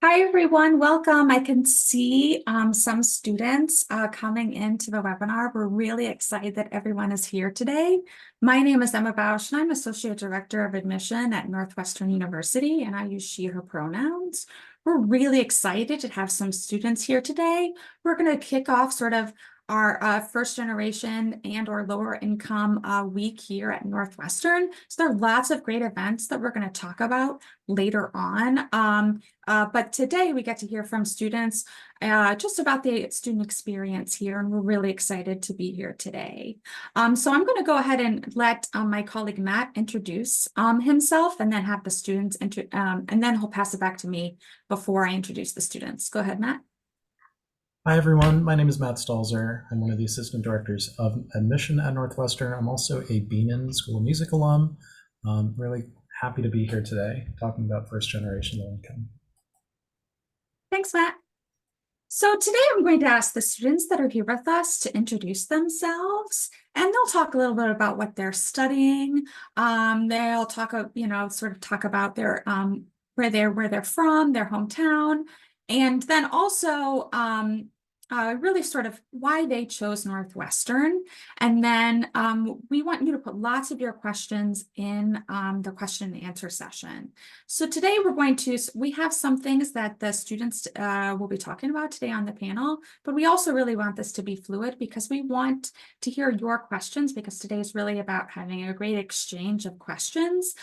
Hi, everyone. Welcome. I can see some students coming into the webinar. We're really excited that everyone is here today. My name is Emma Bausch, and I'm Associate Director of Admission at Northwestern University, and I use she, her pronouns. We're really excited to have some students here today. We're going to kick off sort of our first generation and or lower income week here at Northwestern. So there are lots of great events that we're going to talk about later on. But today we get to hear from students just about the student experience here, and we're really excited to be here today. So I'm going to go ahead and let my colleague Matt introduce himself, and then have the students, and then he'll pass it back to me before I introduce the students. Go ahead, Matt. Hi, everyone. My name is Matt Stalzer. I'm one of the assistant directors of admission at Northwestern. I'm also a Beanan School of Music alum. Really happy to be here today talking about first generation low income. Thanks, Matt. So today I'm going to ask the students that are here with us to introduce themselves, and they'll talk a little bit about what they're studying. They'll talk, sort of talk about their where they're from, their hometown, and then also really sort of why they chose Northwestern. And then we want you to put lots of your questions in the question and answer session. So today we have some things that the students will be talking about today on the panel, but we also really want this to be fluid because we want to hear your questions, because today is really about having a great exchange of questions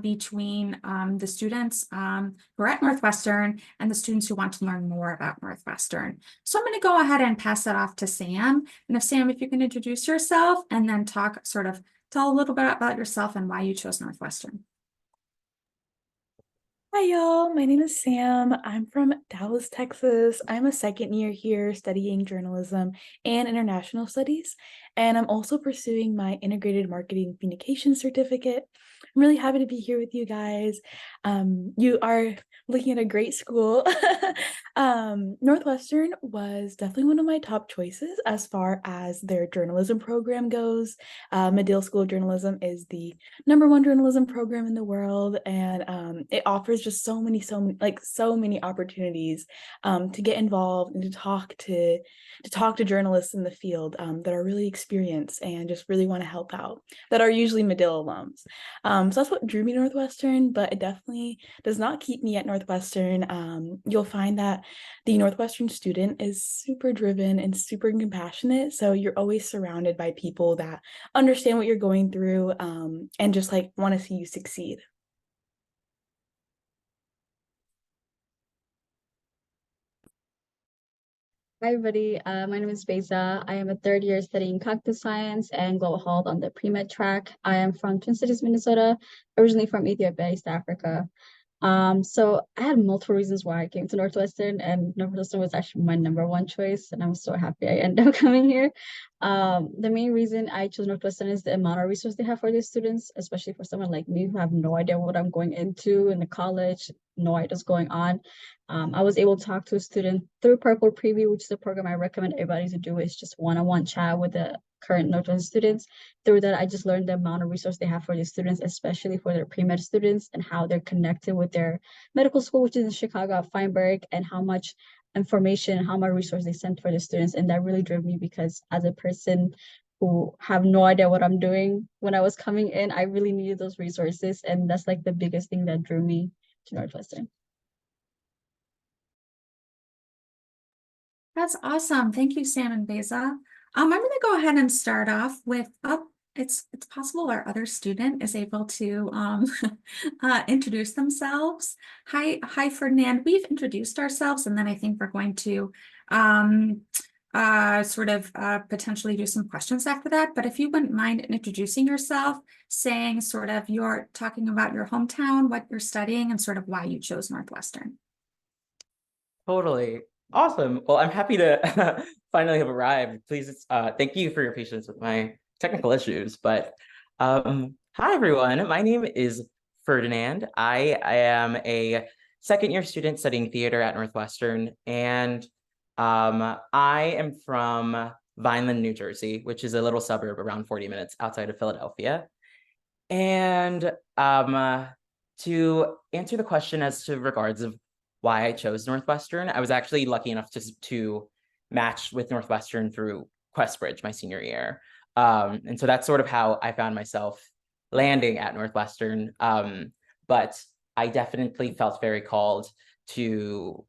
between the students who are at Northwestern and the students who want to learn more about Northwestern. So I'm going to go ahead and pass that off to Sam. And if you can introduce yourself and then tell a little bit about yourself and why you chose Northwestern. Hi, y'all. My name is Sam. I'm from Dallas, Texas. I'm a second year here studying journalism and international studies, and I'm also pursuing my integrated marketing communication certificate. I'm really happy to be here with you guys. You are looking at a great school. Northwestern was definitely one of my top choices as far as their journalism program goes. Medill School of Journalism is the #1 journalism program in the world, and it offers just so many opportunities to get involved and to talk to journalists in the field that are really experienced and just really want to help out, that are usually Medill alums. So that's what drew me to Northwestern, but it definitely does not keep me at Northwestern. You'll find that the Northwestern student is super driven and super compassionate, so you're always surrounded by people that understand what you're going through and just like want to see you succeed. Hi, everybody. My name is Beza. I am a third year studying cognitive science and global health on the pre-med track. I am from Twin Cities, Minnesota, originally from Ethiopia, East Africa. So I had multiple reasons why I came to Northwestern, and Northwestern was actually my #1 choice, and I'm so happy I ended up coming here. The main reason I chose Northwestern is the amount of resources they have for their students, especially for someone like me who have no idea what I'm going into in the college, no idea what's going on. I was able to talk to a student through Purple Preview, which is a program I recommend everybody to do. It's just one-on-one chat with the current Northwestern students. Through that, I just learned the amount of resource they have for the students, especially for their pre-med students, and how they're connected with their medical school, which is in Chicago at Feinberg, and how much information, how much resource they sent for the students. And that really drove me, because as a person who have no idea what I'm doing when I was coming in, I really needed those resources. And that's like the biggest thing that drew me to Northwestern. That's awesome. Thank you, Sam and Beza. I'm going to go ahead and start off with it's possible our other student is able to introduce themselves. Hi, Ferdinand. We've introduced ourselves, and then I think we're going to potentially do some questions after that. But if you wouldn't mind introducing yourself, saying sort of you're talking about your hometown, what you're studying, and sort of why you chose Northwestern. Totally. Awesome. Well, I'm happy to finally have arrived. Please, thank you for your patience with my technical issues. But hi, everyone. My name is Ferdinand. I am a second year student studying theater at Northwestern, and I am from Vineland, New Jersey, which is a little suburb around 40 minutes outside of Philadelphia. And to answer the question as to regards of why I chose Northwestern. I was actually lucky enough to match with Northwestern through QuestBridge my senior year. And so that's sort of how I found myself landing at Northwestern. But I definitely felt very called to,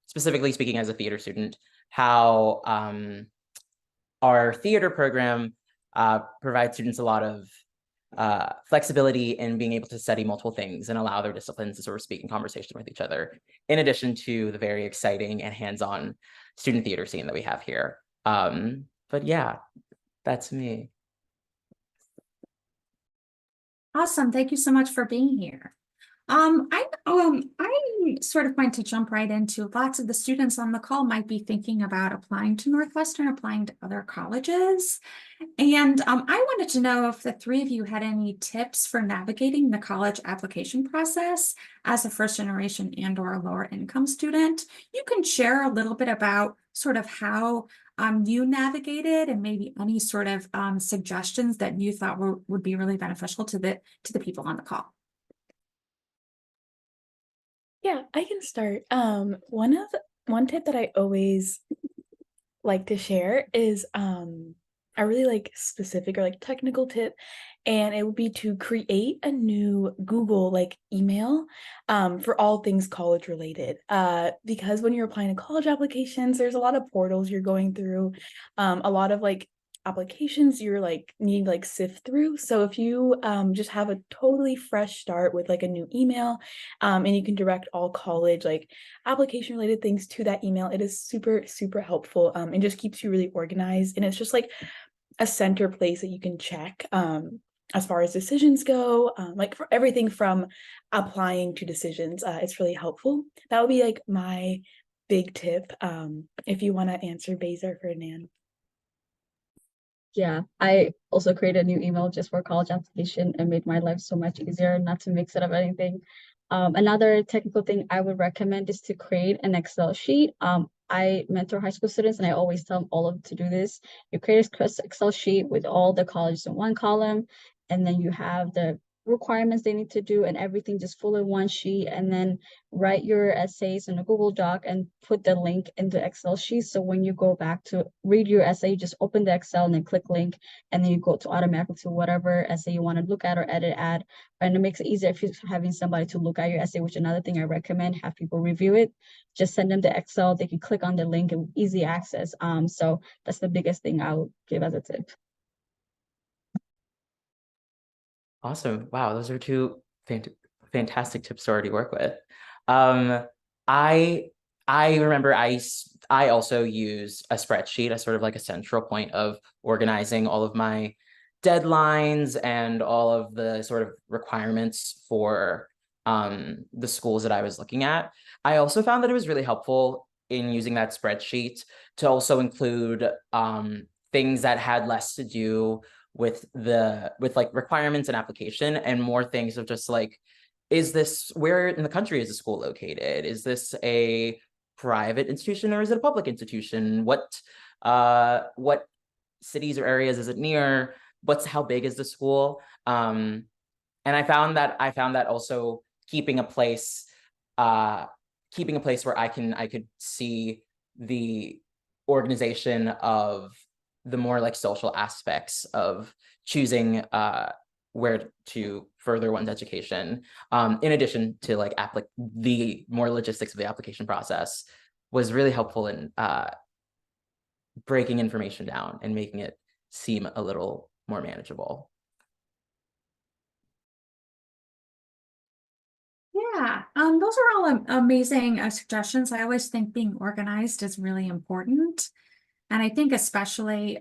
specifically speaking as a theater student, how our theater program provides students a lot of flexibility in being able to study multiple things and allow their disciplines to sort of speak in conversation with each other, in addition to the very exciting and hands-on student theater scene that we have here. But yeah, that's me. Awesome. Thank you so much for being here. I sort of going to jump right into lots of the students on the call might be thinking about applying to Northwestern, applying to other colleges. And I wanted to know if the three of you had any tips for navigating the college application process as a first generation and or a lower income student. You can share a little bit about sort of how you navigated and maybe any sort of suggestions that you thought would be really beneficial to the people on the call. Yeah, I can start. One tip that I always like to share is a really like specific or like technical tip, and it would be to create a new Google like email for all things college related. Because when you're applying to college applications, there's a lot of portals you're going through, a lot of like applications you're like needing to like sift through. So if you just have a totally fresh start with like a new email, and you can direct all college like application related things to that email, it is super, super helpful, and just keeps you really organized. And it's just like a center place that you can check as far as decisions go, like for everything from applying to decisions. It's really helpful. That would be like my big tip, if you want to answer Beza or Ferdinand. Yeah, I also created a new email just for college application and made my life so much easier not to mix it up anything. Another technical thing I would recommend is to create an Excel sheet. I mentor high school students and I always tell them all of them to do this. You create an Excel sheet with all the colleges in one column, and then you have the requirements they need to do and everything just full in one sheet, and then write your essays in a Google Doc and put the link in the Excel sheet. So when you go back to read your essay, you just open the Excel and then click link, and then you go to automatically to whatever essay you want to look at or edit at. And it makes it easier if you're having somebody to look at your essay, which another thing I recommend, have people review it. Just send them the Excel, they can click on the link and easy access. So that's the biggest thing I would give as a tip. Awesome. Wow, those are two fantastic tips to already work with. Um, I I remember I also use a spreadsheet as sort of like a central point of organizing all of my deadlines and all of the sort of requirements for the schools that I was looking at. I also found that it was really helpful in using that spreadsheet to also include things that had less to do with like requirements and application, and more things of just like, is this, where in the country is the school located? Is this a private institution or is it a public institution? What cities or areas is it near? How big is the school? And I found that also keeping a place where I could see the organization of the more like social aspects of choosing where to further one's education, in addition to like the more logistics of the application process, was really helpful in breaking information down and making it seem a little more manageable. Yeah, those are all amazing suggestions. I always think being organized is really important. And I think especially,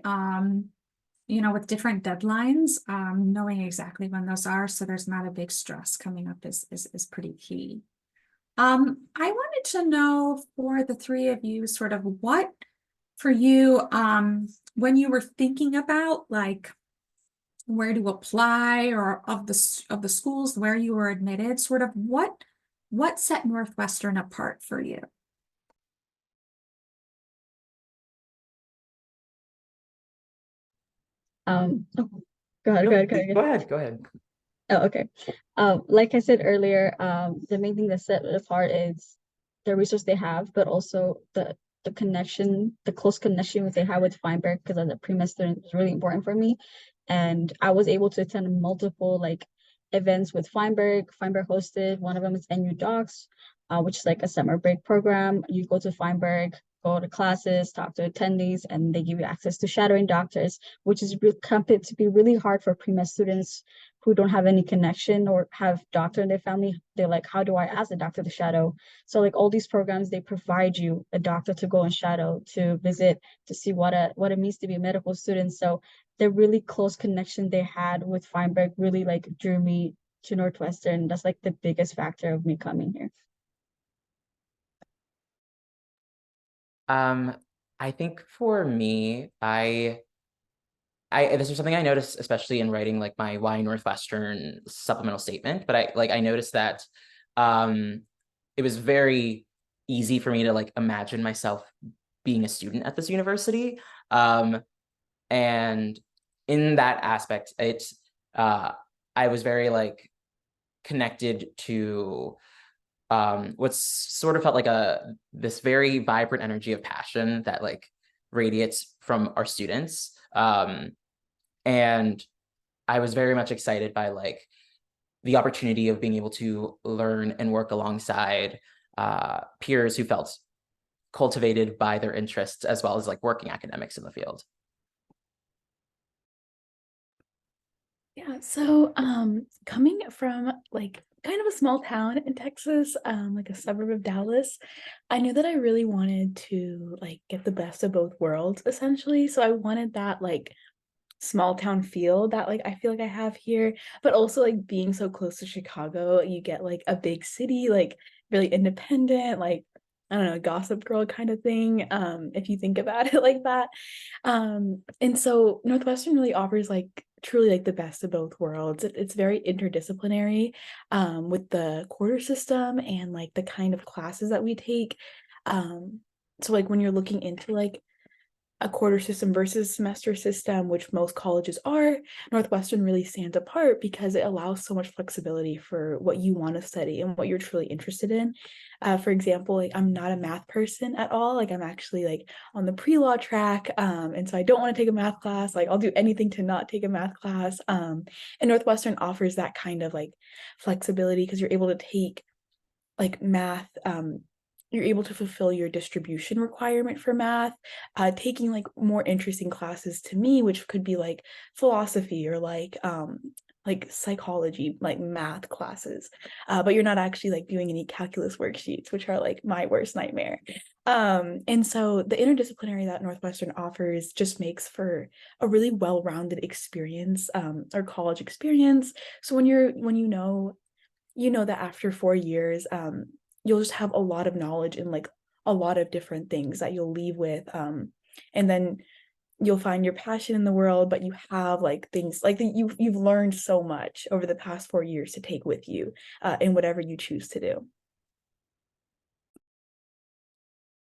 with different deadlines, knowing exactly when those are, so there's not a big stress coming up is pretty key. I wanted to know for the three of you, sort of what for you, when you were thinking about like where to apply, or of the schools where you were admitted, sort of what set Northwestern apart for you? Oh, go ahead. Go ahead. Oh, okay. Like I said earlier, the main thing that set it apart is the resource they have, but also the connection, the close connection that they have with Feinberg, because as a pre-med student, is really important for me. And I was able to attend multiple like events with Feinberg. Feinberg hosted one of them is NU Docs, which is like a summer break program. You go to Feinberg, go to classes, talk to attendees, and they give you access to shadowing doctors, which is coming to be really hard for pre-med students who don't have any connection or have doctor in their family. They're like, how do I ask a doctor to shadow? So like all these programs, they provide you a doctor to go and shadow, to visit, to see what it means to be a medical student. So the really close connection they had with Feinberg really like drew me to Northwestern. That's like the biggest factor of me coming here. I think for me, this was something I noticed, especially in writing like my Why Northwestern supplemental statement. But I noticed that it was very easy for me to like imagine myself being a student at this university. And in that aspect, I was very like connected to what's sort of felt like this very vibrant energy of passion that like radiates from our students. And I was very much excited by like the opportunity of being able to learn and work alongside peers who felt cultivated by their interests, as well as like working academics in the field. Yeah, so coming from like kind of a small town in Texas, like a suburb of Dallas, I knew that I really wanted to like get the best of both worlds essentially. So I wanted that like small town feel that like I feel like I have here, but also like being so close to Chicago, you get like a big city, like really independent, like I don't know, Gossip Girl kind of thing, if you think about it like that. And so Northwestern really offers like truly like the best of both worlds. It's very interdisciplinary, with the quarter system and like the kind of classes that we take. So like when you're looking into like a quarter system versus semester system, which most colleges are, Northwestern really stands apart because it allows so much flexibility for what you want to study and what you're truly interested in. For example, like I'm not a math person at all. Like I'm actually like on the pre-law track, and so I don't want to take a math class. Like I'll do anything to not take a math class. And Northwestern offers that kind of like flexibility because you're able to take like math, you're able to fulfill your distribution requirement for math, taking like more interesting classes to me, which could be like philosophy or like psychology, like math classes, but you're not actually like doing any calculus worksheets, which are like my worst nightmare. And so the interdisciplinary that Northwestern offers just makes for a really well-rounded experience, or college experience. So when you know that after 4 years, you'll just have a lot of knowledge in like a lot of different things that you'll leave with, and then you'll find your passion in the world, but you have like things like you've learned so much over the past 4 years to take with you, in whatever you choose to do.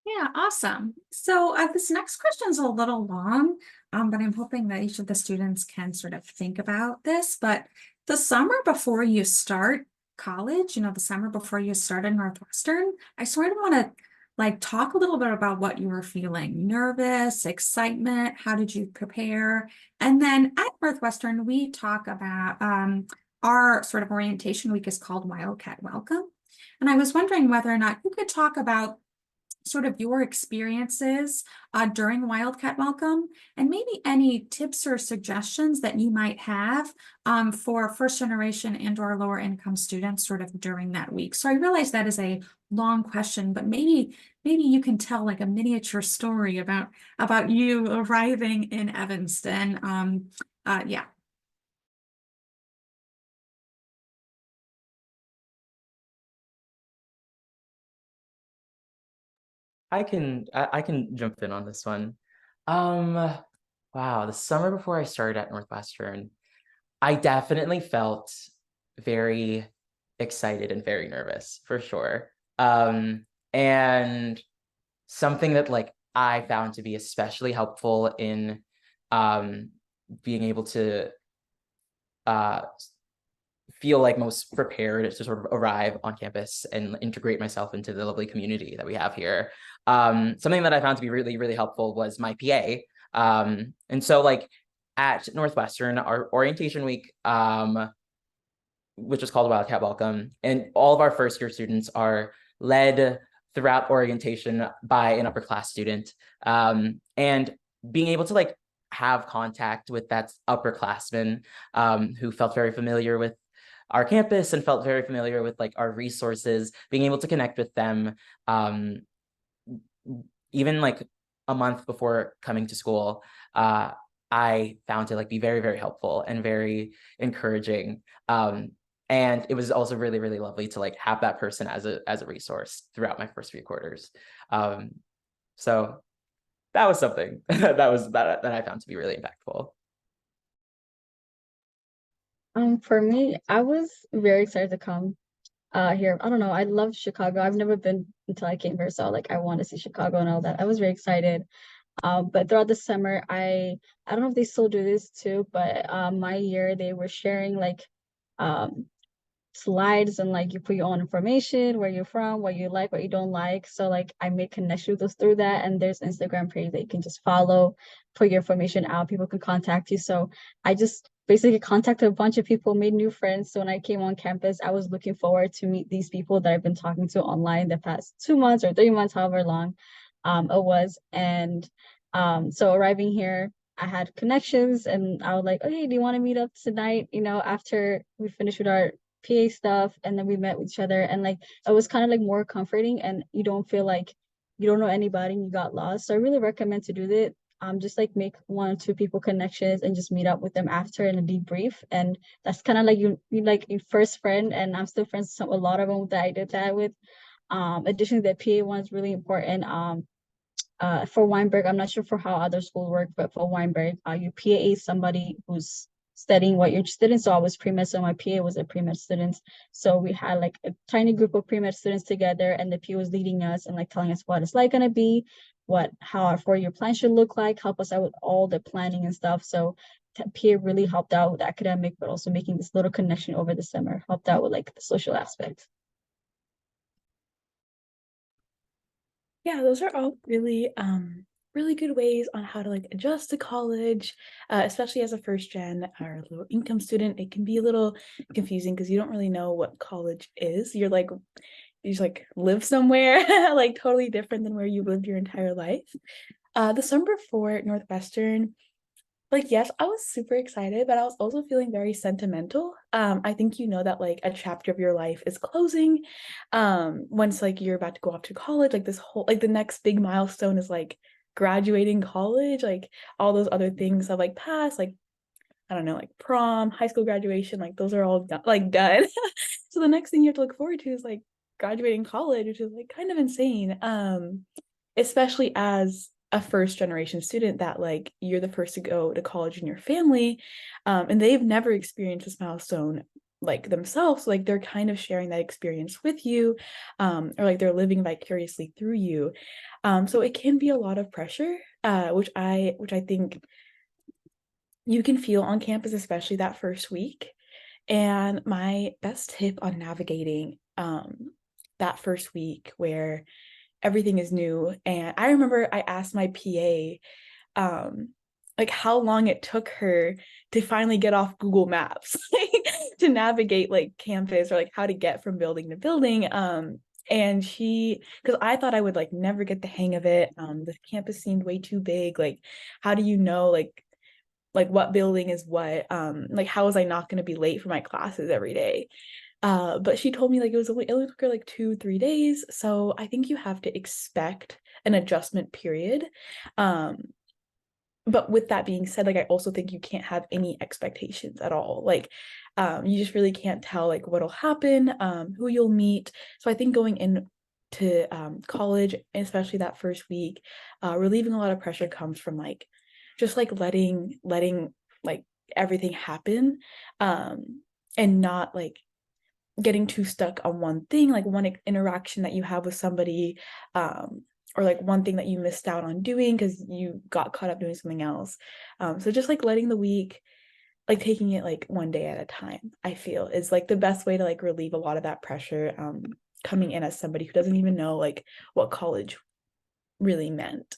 Yeah, awesome. So this next question is a little long, but I'm hoping that each of the students can sort of think about this. But the summer before you start college, the summer before you start at Northwestern, I sort of want to like talk a little bit about what you were feeling. Nervous, excitement, how did you prepare? And then at Northwestern, we talk about our sort of orientation week is called Wildcat Welcome. And I was wondering whether or not you could talk about sort of your experiences during Wildcat Welcome, and maybe any tips or suggestions that you might have for first generation and or lower income students sort of during that week. So I realize that is a long question, but maybe you can tell like a miniature story about you arriving in Evanston. Yeah. I can jump in on this one. Um, wow, the summer before I started at Northwestern, I definitely felt very excited and very nervous for sure. And something that like I found to be especially helpful in being able to uh feel like most prepared to sort of arrive on campus and integrate myself into the lovely community that we have here. Something that I found to be really, really helpful was my PA. And so like at Northwestern, our orientation week, which is called Wildcat Welcome, and all of our first year students are led throughout orientation by an upper class student. And being able to like have contact with that upperclassman who felt very familiar with our campus and felt very familiar with like our resources, being able to connect with them even like a month before coming to school, I found to like be very, very helpful and very encouraging. And it was also really, really lovely to like have that person as a resource throughout my first few quarters. So that was something that I found to be really impactful. For me, I was very excited to come here. I don't know, I love Chicago. I've never been until I came here, so like I want to see Chicago and all that. I was very excited. But throughout the summer, I don't know if they still do this too, but my year they were sharing like slides, and like you put your own information, where you're from, what you like, what you don't like. So like I made connections with those through that, and there's Instagram page that you can just follow, put your information out, people can contact you. So I just basically contacted a bunch of people, made new friends. So when I came on campus, I was looking forward to meet these people that I've been talking to online the past 2 months or 3 months, however long it was. And so arriving here, I had connections, and I was like, okay, do you want to meet up tonight? You know, after we finished with our PA stuff, and then we met with each other, and like it was kind of like more comforting, and you don't feel like you don't know anybody and you got lost. So I really recommend to do that. Just like make 1 or 2 people connections and just meet up with them after in a debrief. And that's kind of like you like your first friend, and I'm still friends with a lot of them that I did that with. Additionally, the PA one is really important. For Weinberg, I'm not sure for how other schools work, but for Weinberg, you PA somebody who's studying what you're interested in. So I was pre-med, so my PA was a pre-med student. So we had like a tiny group of pre-med students together, and the PA was leading us and like telling us what it's like gonna be, how our 4-year plan should look like, help us out with all the planning and stuff. So PA really helped out with academic, but also making this little connection over the summer, helped out with like the social aspect. Yeah, those are all really really good ways on how to like adjust to college, especially as a first gen or low income student. It can be a little confusing because you don't really know what college is. You're like, you just like live somewhere like totally different than where you lived your entire life. The summer for Northwestern, like, yes, I was super excited, but I was also feeling very sentimental. I think you know that like a chapter of your life is closing. Once like you're about to go off to college, like this whole like the next big milestone is like graduating college, like all those other things have like passed, like I don't know, like prom, high school graduation, like those are all done, like done. So the next thing you have to look forward to is like graduating college, which is like kind of insane. Especially as a first generation student that like you're the first to go to college in your family, and they've never experienced this milestone like themselves, like they're kind of sharing that experience with you, or like they're living vicariously through you. So it can be a lot of pressure, which I think you can feel on campus, especially that first week. And my best tip on navigating that first week where everything is new, and I remember I asked my PA like how long it took her to finally get off Google Maps to navigate like campus, or like how to get from building to building. And she, because I thought I would like never get the hang of it. The campus seemed way too big. Like, how do you know like what building is what? Like how was I not going to be late for my classes every day? But she told me like it only took her like 2-3 days. So I think you have to expect an adjustment period. But with that being said, like I also think you can't have any expectations at all. Like you just really can't tell like what'll happen, who you'll meet. So I think going in to college, especially that first week, relieving a lot of pressure comes from like just like letting like everything happen, and not like getting too stuck on one thing, like one interaction that you have with somebody, or like one thing that you missed out on doing because you got caught up doing something else. So just like letting the week like taking it like one day at a time, I feel is like the best way to like relieve a lot of that pressure coming in as somebody who doesn't even know like what college really meant.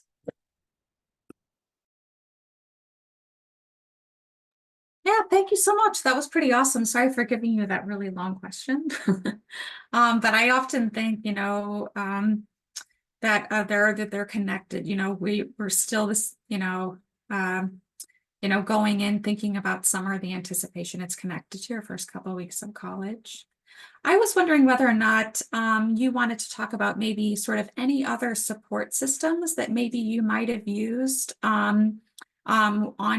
Yeah, thank you so much. That was pretty awesome. Sorry for giving you that really long question. But I often think, that they're connected. We're still this, going in thinking about summer, the anticipation it's connected to your first couple of weeks of college. I was wondering whether or not you wanted to talk about maybe sort of any other support systems that maybe you might have used on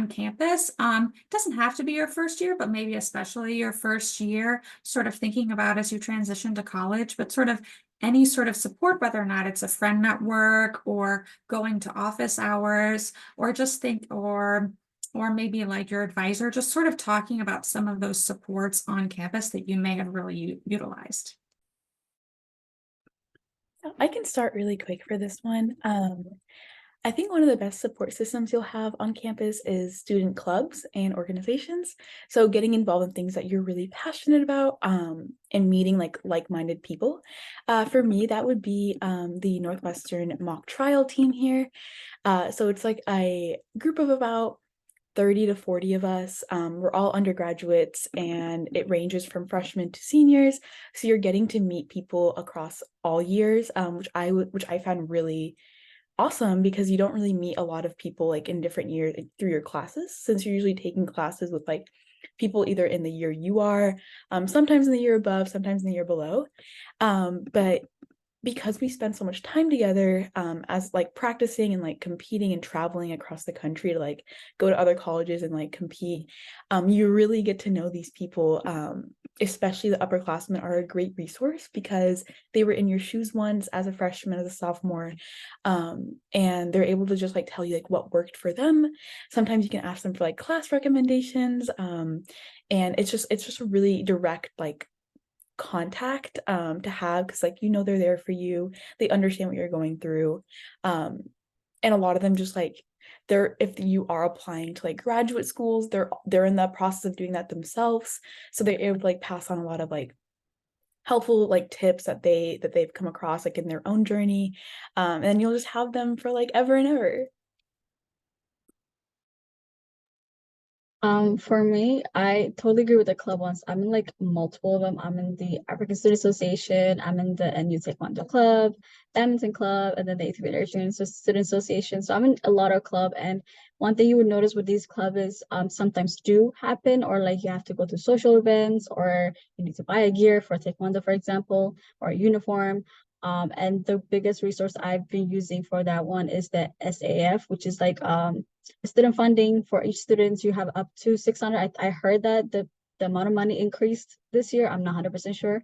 campus. It doesn't have to be your first year, but maybe especially your first year, sort of thinking about as you transition to college, but sort of any sort of support, whether or not it's a friend network or going to office hours, or just or maybe like your advisor, just sort of talking about some of those supports on campus that you may have really utilized. I can start really quick for this one. I think one of the best support systems you'll have on campus is student clubs and organizations. So getting involved in things that you're really passionate about and meeting like-minded people. For me, that would be the Northwestern mock trial team here. So it's like a group of about 30 to 40 of us. We're all undergraduates and it ranges from freshmen to seniors. So you're getting to meet people across all years, which I found really awesome because you don't really meet a lot of people like in different years through your classes, since you're usually taking classes with like people either in the year you are, sometimes in the year above, sometimes in the year below. But because we spend so much time together as like practicing and like competing and traveling across the country to like go to other colleges and like compete, you really get to know these people. Especially the upperclassmen are a great resource because they were in your shoes once as a freshman, as a sophomore, and they're able to just like tell you like what worked for them. Sometimes you can ask them for like class recommendations, and it's just a really direct like contact to have, because like they're there for you, they understand what you're going through, and a lot of them just like if you are applying to like graduate schools, they're in the process of doing that themselves, so they're able to like pass on a lot of like helpful like tips that they've come across like in their own journey, and you'll just have them for like ever and ever. For me, I totally agree with the club ones. I'm in like multiple of them. I'm in the African Student Association, I'm in the NU Taekwondo Club, Badminton Club, and then the 8th Grade Student Association. So I'm in a lot of club. And one thing you would notice with these clubs is sometimes do happen, or like you have to go to social events, or you need to buy a gear for Taekwondo, for example, or a uniform. And the biggest resource I've been using for that one is the SAF, which is like student funding for each student. You have up to 600. I heard that the amount of money increased this year. I'm not 100% sure.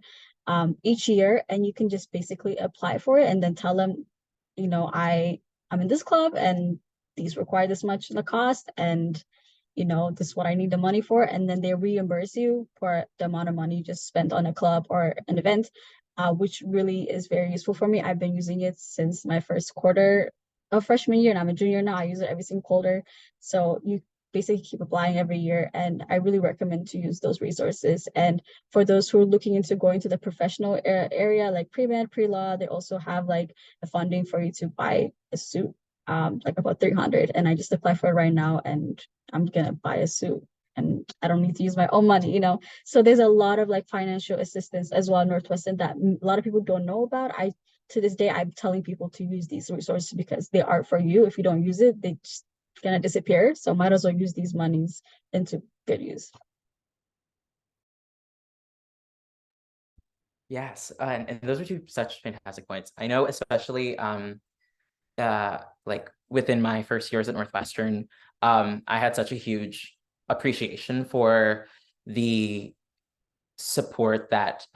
Each year, and you can just basically apply for it and then tell them, I'm in this club and these require this much in the cost, and this is what I need the money for, and then they reimburse you for the amount of money you just spent on a club or an event, which really is very useful for me. I've been using it since my first quarter of freshman year, and I'm a junior now. I use it every single quarter. So you basically keep applying every year, and I really recommend to use those resources. And for those who are looking into going to the professional area, like pre-med, pre-law, they also have like the funding for you to buy a suit, like about 300. And I just apply for it right now, and I'm gonna buy a suit. And I don't need to use my own money. So there's a lot of like financial assistance as well at Northwestern that a lot of people don't know about. To this day, I'm telling people to use these resources because they are for you. If you don't use it, they just gonna disappear. So might as well use these monies into good use. Yes, and those are two such fantastic points. I know, especially like within my first years at Northwestern, I had such a huge appreciation for the support that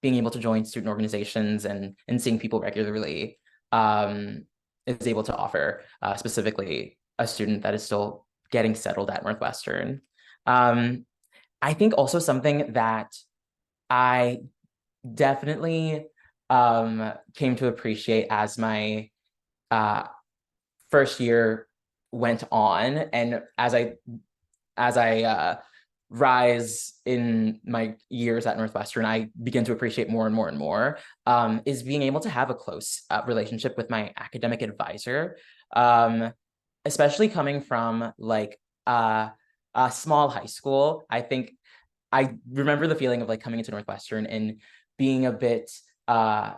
being able to join student organizations and seeing people regularly is able to offer, specifically a student that is still getting settled at Northwestern. I think also something that I definitely came to appreciate as my first year went on, and as I as I rise in my years at Northwestern, I begin to appreciate more and more and more, is being able to have a close relationship with my academic advisor, especially coming from like a small high school. I think I remember the feeling of like coming into Northwestern and being a bit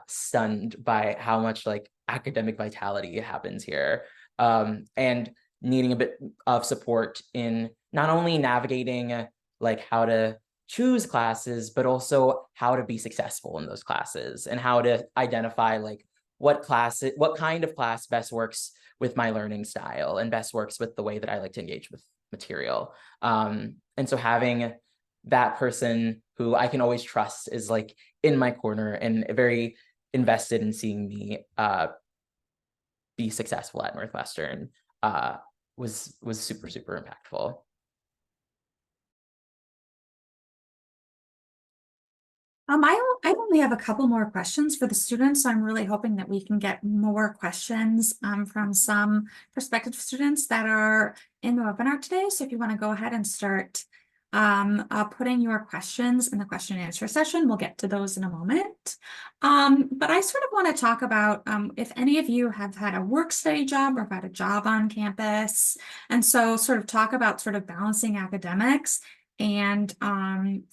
stunned by how much like academic vitality happens here, and needing a bit of support in not only navigating like how to choose classes, but also how to be successful in those classes and how to identify like what kind of class best works with my learning style and best works with the way that I like to engage with material. And so having that person who I can always trust is like in my corner and very invested in seeing me be successful at Northwestern was super, super impactful. I only have a couple more questions for the students, so I'm really hoping that we can get more questions from some prospective students that are in the webinar today. So if you want to go ahead and start putting your questions in the question and answer session, we'll get to those in a moment. But I sort of want to talk about if any of you have had a work study job or have had a job on campus, and so sort of talk about sort of balancing academics and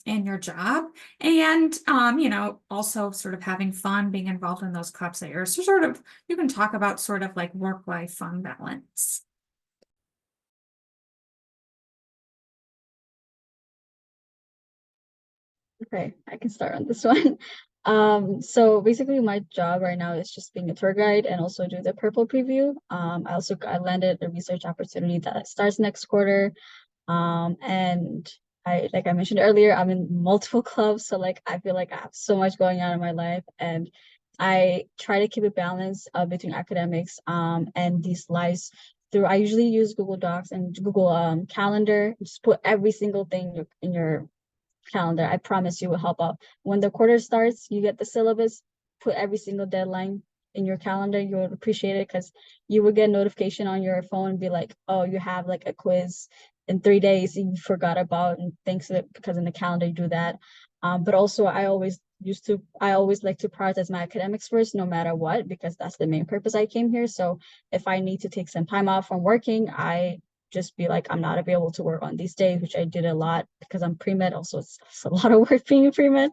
your job, and you know, also sort of having fun, being involved in those clubs that you're, so sort of you can talk about sort of like work-life fun balance. Okay, I can start on this one. So basically my job right now is just being a tour guide and also do the purple preview. I landed a research opportunity that starts next quarter. And like I mentioned earlier, I'm in multiple clubs, so like I feel like I have so much going on in my life, and I try to keep a balance between academics and these lives through. I usually use Google Docs and Google Calendar. Just put every single thing in your calendar. I promise you will help out. When the quarter starts, you get the syllabus, put every single deadline in your calendar. You would appreciate it because you would get a notification on your phone and be like, oh, you have like a quiz in 3 days you forgot about, and thanks to it because in the calendar you do that. But also I always like to prioritize my academics first, no matter what, because that's the main purpose I came here. So if I need to take some time off from working, I just be like, I'm not available to work on these days, which I did a lot because I'm pre-med. Also, it's a lot of work being a pre-med.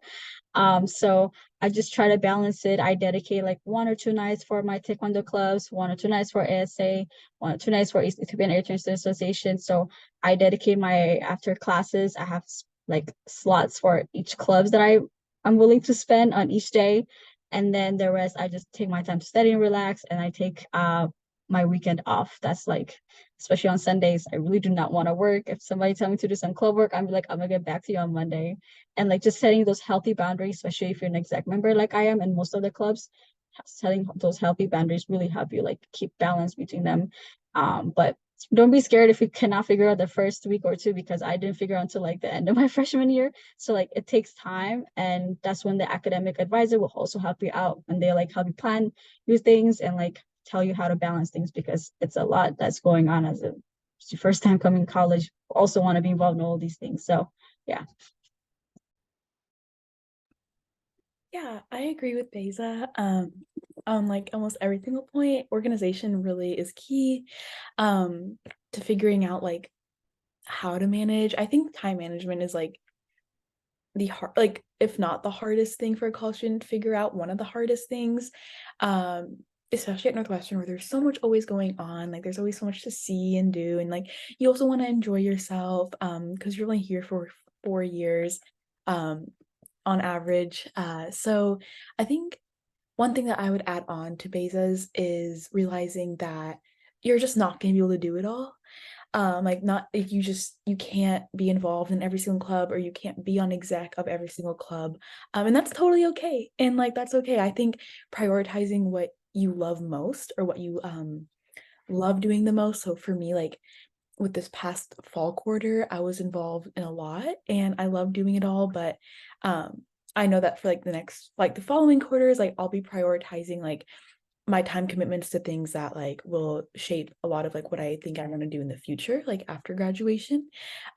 So I just try to balance it. I dedicate like 1 or 2 nights for my Taekwondo clubs, 1 or 2 nights for ASA, 1 or 2 nights for Ethiopian Air Students Association. So I dedicate my after classes. I have like slots for each clubs that I'm willing to spend on each day. And then the rest, I just take my time to study and relax. And I take my weekend off. That's like, especially on Sundays, I really do not want to work. If somebody tell me to do some club work, I'm like, I'm gonna get back to you on Monday. And like just setting those healthy boundaries, especially if you're an exec member like I am in most of the clubs, setting those healthy boundaries really help you like keep balance between them. But don't be scared if you cannot figure out the first week or two, because I didn't figure out until like the end of my freshman year. So like it takes time, and that's when the academic advisor will also help you out, and they like help you plan your things and like tell you how to balance things, because it's a lot that's going on as a first time coming to college. Also want to be involved in all these things. So yeah. Yeah, I agree with Beza. On like almost every single point, organization really is key to figuring out like how to manage. I think time management is like the hard, like if not the hardest thing for a college student to figure out, one of the hardest things. Especially at Northwestern, where there's so much always going on, like there's always so much to see and do, and like you also want to enjoy yourself because you're only here for 4 years on average. So I think one thing that I would add on to Beza's is realizing that you're just not going to be able to do it all. Like not if you can't be involved in every single club, or you can't be on exec of every single club. And that's totally okay. And like that's okay. I think prioritizing what you love most, or what you love doing the most. So for me, like with this past fall quarter, I was involved in a lot and I love doing it all, but I know that for like the following quarters, like I'll be prioritizing like my time commitments to things that like will shape a lot of like what I think I want to do in the future, like after graduation.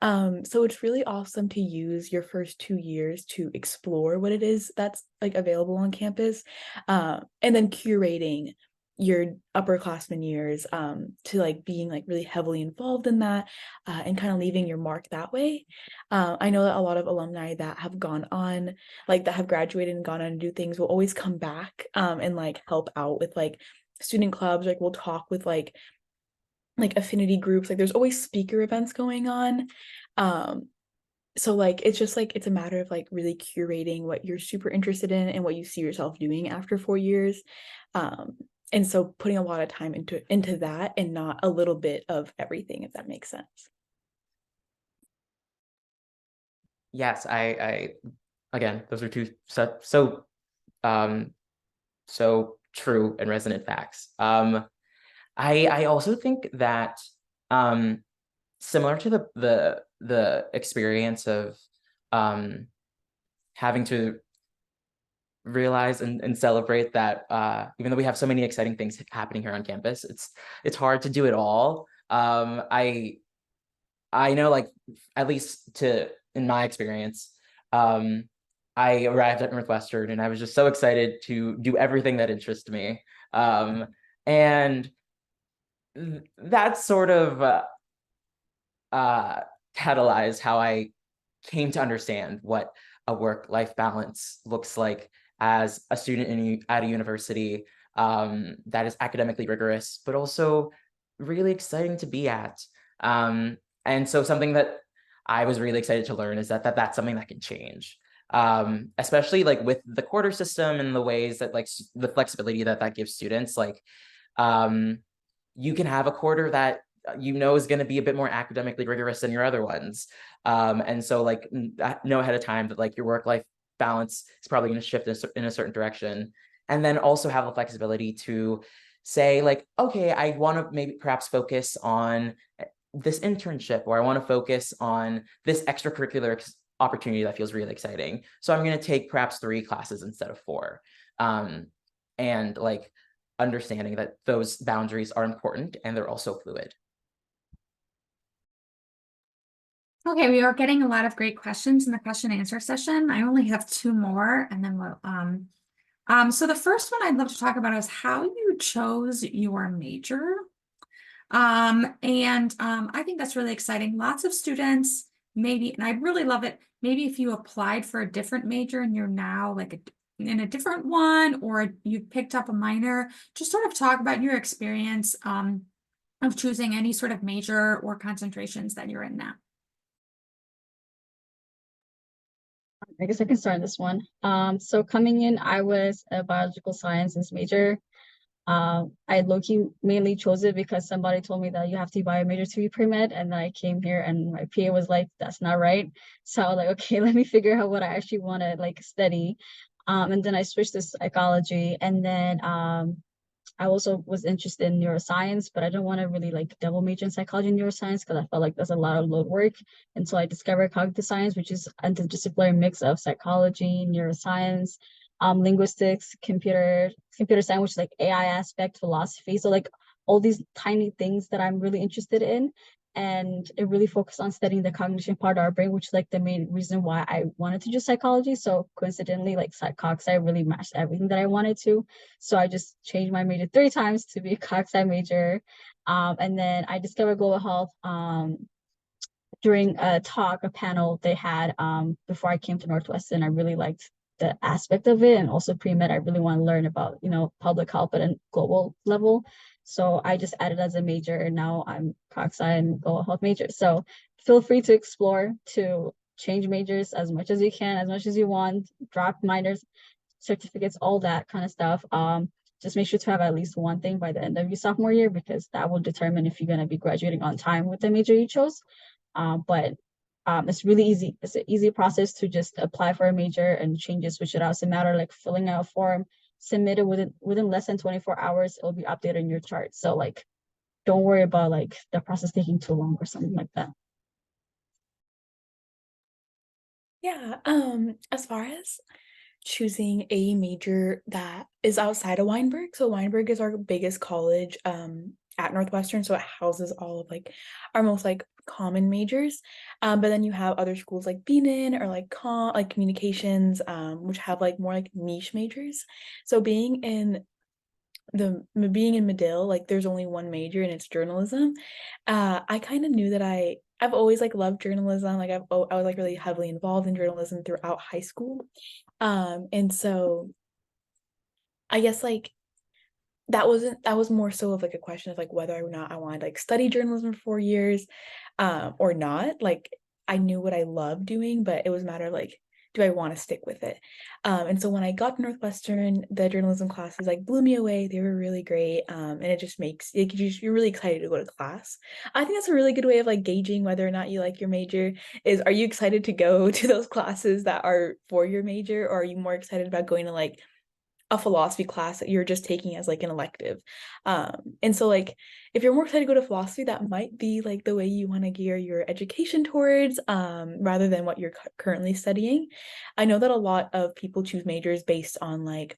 So it's really awesome to use your first 2 years to explore what it is that's like available on campus, and then curating your upperclassmen years to like being like really heavily involved in that, and kind of leaving your mark that way. I know that a lot of alumni that have gone on, like that have graduated and gone on to do things, will always come back and like help out with like student clubs. Like we'll talk with like affinity groups. Like there's always speaker events going on. So like it's just like it's a matter of like really curating what you're super interested in and what you see yourself doing after 4 years. And so putting a lot of time into that and not a little bit of everything, if that makes sense. Yes, I again, those are two so true and resonant facts. I also think that similar to the experience of having to realize and celebrate that even though we have so many exciting things happening here on campus, it's hard to do it all. I know, like, at least in my experience, I arrived at Northwestern and I was just so excited to do everything that interests me. And that sort of catalyzed how I came to understand what a work-life balance looks like as a student at a university that is academically rigorous, but also really exciting to be at. And so something that I was really excited to learn is that's something that can change, especially like with the quarter system and the ways that like the flexibility that gives students. Like you can have a quarter that is going to be a bit more academically rigorous than your other ones. And so like know ahead of time that like your work-life balance is probably going to shift in a certain direction. And then also have the flexibility to say like, okay, I want to maybe perhaps focus on this internship, or I want to focus on this extracurricular opportunity that feels really exciting. So I'm going to take perhaps 3 classes instead of 4. And like understanding that those boundaries are important and they're also fluid. Okay, we are getting a lot of great questions in the question and answer session. I only have 2 more, and then we'll so the first one I'd love to talk about is how you chose your major. I think that's really exciting. Lots of students maybe, and I really love it, maybe if you applied for a different major and you're now like in a different one, or you picked up a minor, just sort of talk about your experience of choosing any sort of major or concentrations that you're in now. I guess I can start this one. So coming in, I was a biological sciences major. I low-key mainly chose it because somebody told me that you have to be bio major to be pre-med, and then I came here and my PA was like, that's not right. So I was like, okay, let me figure out what I actually want to like study. And then I switched to psychology, and then I also was interested in neuroscience, but I don't want to really like double major in psychology and neuroscience because I felt like there's a lot of load work. And so I discovered cognitive science, which is an interdisciplinary mix of psychology, neuroscience, linguistics, computer science, which is like AI aspect, philosophy. So like all these tiny things that I'm really interested in. And it really focused on studying the cognition part of our brain, which is like the main reason why I wanted to do psychology. So coincidentally, like psych sci really matched everything that I wanted to. So I just changed my major 3 times to be a cog sci major. And then I discovered global health during a panel they had before I came to Northwestern. I really liked the aspect of it, and also pre-med, I really want to learn about, public health at a global level. So I just added as a major, and now I'm cog sci and global health major. So feel free to explore, to change majors as much as you can, as much as you want, drop minors, certificates, all that kind of stuff. Just make sure to have at least one thing by the end of your sophomore year, because that will determine if you're going to be graduating on time with the major you chose. But it's really easy. It's an easy process to just apply for a major and change it, switch it out. It's a matter of like filling out a form, submit it within less than 24 hours. It'll be updated in your chart. So like, don't worry about like the process taking too long or something like that. Yeah, as far as choosing a major that is outside of Weinberg. So Weinberg is our biggest college at Northwestern, so it houses all of like our most like common majors. But then you have other schools like Beanan or like communications, which have like more like niche majors. So being in Medill, like there's only one major and it's journalism. I kind of knew that I've always like loved journalism. Like I was like really heavily involved in journalism throughout high school. And so I guess like that was more so of like a question of like whether or not I wanted to like study journalism for 4 years, or not. Like I knew what I loved doing, but it was a matter of like, do I want to stick with it? And so when I got to Northwestern, the journalism classes like blew me away. They were really great. And it just makes you're really excited to go to class. I think that's a really good way of like gauging whether or not you like your major is, are you excited to go to those classes that are for your major, or are you more excited about going to like a philosophy class that you're just taking as like an elective? And so like if you're more excited to go to philosophy, that might be like the way you want to gear your education towards, rather than what you're currently studying. I know that a lot of people choose majors based on like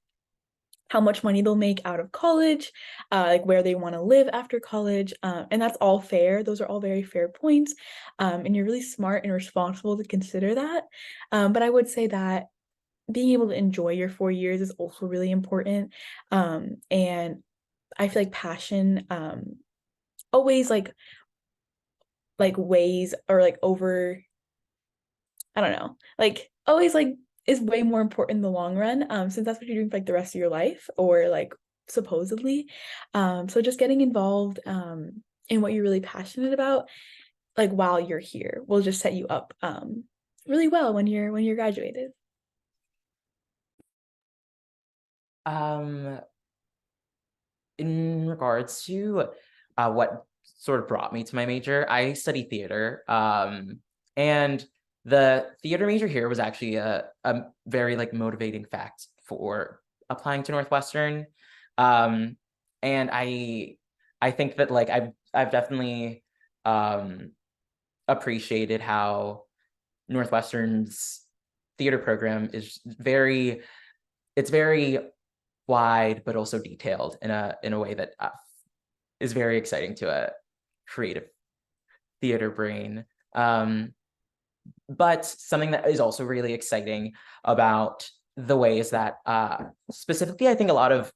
how much money they'll make out of college, like where they want to live after college, and that's all fair. Those are all very fair points, and you're really smart and responsible to consider that. But I would say that being able to enjoy your 4 years is also really important. And I feel like passion always like ways or like over, I don't know, like always like is way more important in the long run, since that's what you're doing for like the rest of your life, or like supposedly. So just getting involved in what you're really passionate about, like while you're here, will just set you up really well when you're graduated. Um, in regards to what sort of brought me to my major, I study theater. And the theater major here was actually a very like motivating fact for applying to Northwestern. Um, and I think that like I've definitely appreciated how Northwestern's theater program is it's very wide, but also detailed in a way that is very exciting to a creative theater brain. But something that is also really exciting about the ways that specifically, I think a lot of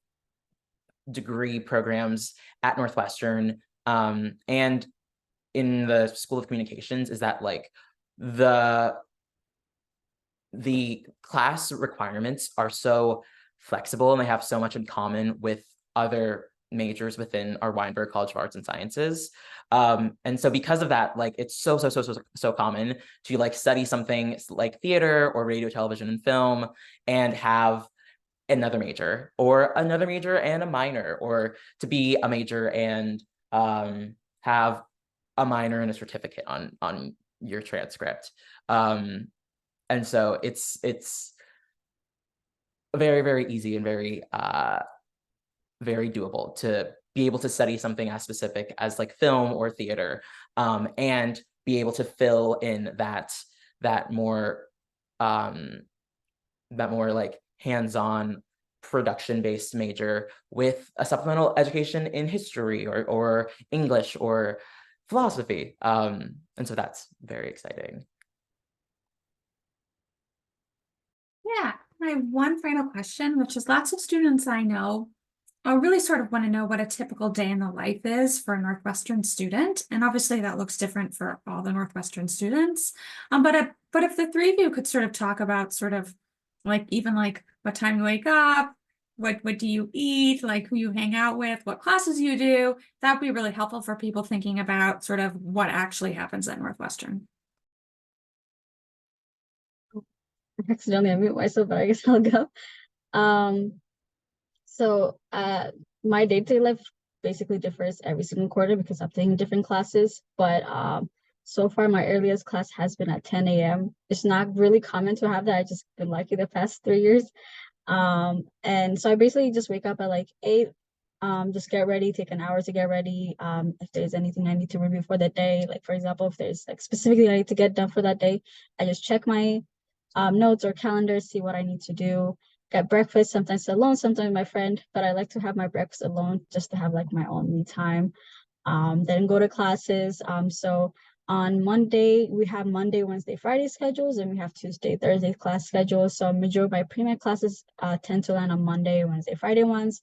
degree programs at Northwestern and in the School of Communications is that like the class requirements are so flexible and they have so much in common with other majors within our Weinberg College of Arts and Sciences. And so because of that, like it's so common to like study something like theater or radio, television, and film and have another major or another major and a minor, or to be a major and have a minor and a certificate on your transcript. And so it's very, very easy and very doable to be able to study something as specific as like film or theater, and be able to fill in that more like hands-on production-based major with a supplemental education in history or English or philosophy. And so that's very exciting. Yeah, I have one final question, which is lots of students I know really sort of want to know what a typical day in the life is for a Northwestern student. And obviously that looks different for all the Northwestern students. But if the three of you could sort of talk about sort of like even like what time you wake up, what do you eat, like who you hang out with, what classes you do, that would be really helpful for people thinking about sort of what actually happens at Northwestern. I accidentally unmute myself, but I guess I'll go. So my day-to-day life basically differs every single quarter because I'm taking different classes. But so far my earliest class has been at 10 a.m. It's not really common to have that. I just been lucky the past 3 years. And so I basically just wake up at like 8, just get ready, take an hour to get ready. If there's anything I need to review for the day, like for example, if there's like specifically I need to get done for that day, I just check my notes or calendars, see what I need to do, get breakfast, sometimes alone, sometimes with my friend, but I like to have my breakfast alone just to have like my own me time. Then go to classes. So on Monday, we have Monday, Wednesday, Friday schedules, and we have Tuesday, Thursday class schedules. So majority of my pre-med classes tend to land on Monday, Wednesday, Friday ones.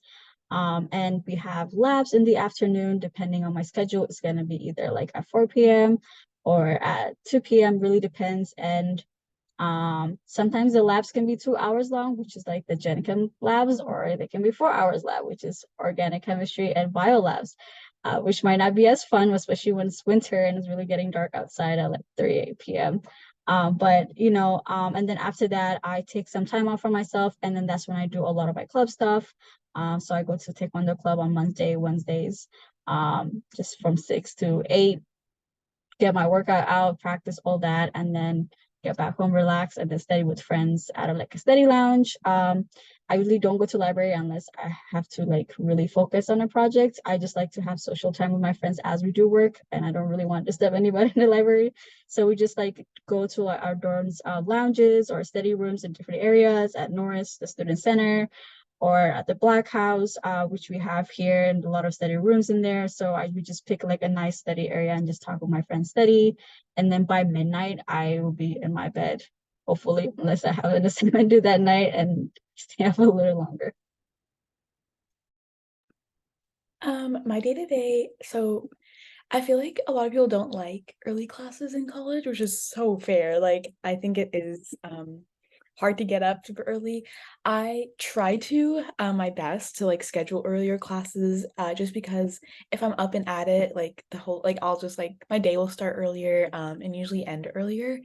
And we have labs in the afternoon, depending on my schedule. It's going to be either like at 4 p.m. or at 2 p.m., really depends. And sometimes the labs can be 2 hours long, which is like the Gen Chem labs, or they can be 4 hours lab, which is organic chemistry and bio labs, which might not be as fun, especially when it's winter and it's really getting dark outside at like 3 p.m. But and then after that, I take some time off for myself, and then that's when I do a lot of my club stuff. So I go to Taekwondo club on Wednesdays, just from 6 to 8, get my workout out, practice all that, and then get back home, relax, and then study with friends at like a study lounge. I usually don't go to library unless I have to like really focus on a project. I just like to have social time with my friends as we do work, and I don't really want to disturb anybody in the library. So we just like go to like, our dorms lounges or study rooms in different areas at Norris, the student center, or at the Black House, which we have here, and a lot of study rooms in there. So I would just pick like a nice study area and just talk with my friends, study. And then by midnight, I will be in my bed, hopefully, unless I have an assignment due that night and stay up a little longer. My day-to-day, so I feel like a lot of people don't like early classes in college, which is so fair. Like, I think it is hard to get up super early. I try to my best to like schedule earlier classes, just because if I'm up and at it, like the whole like I'll just like my day will start earlier and usually end earlier.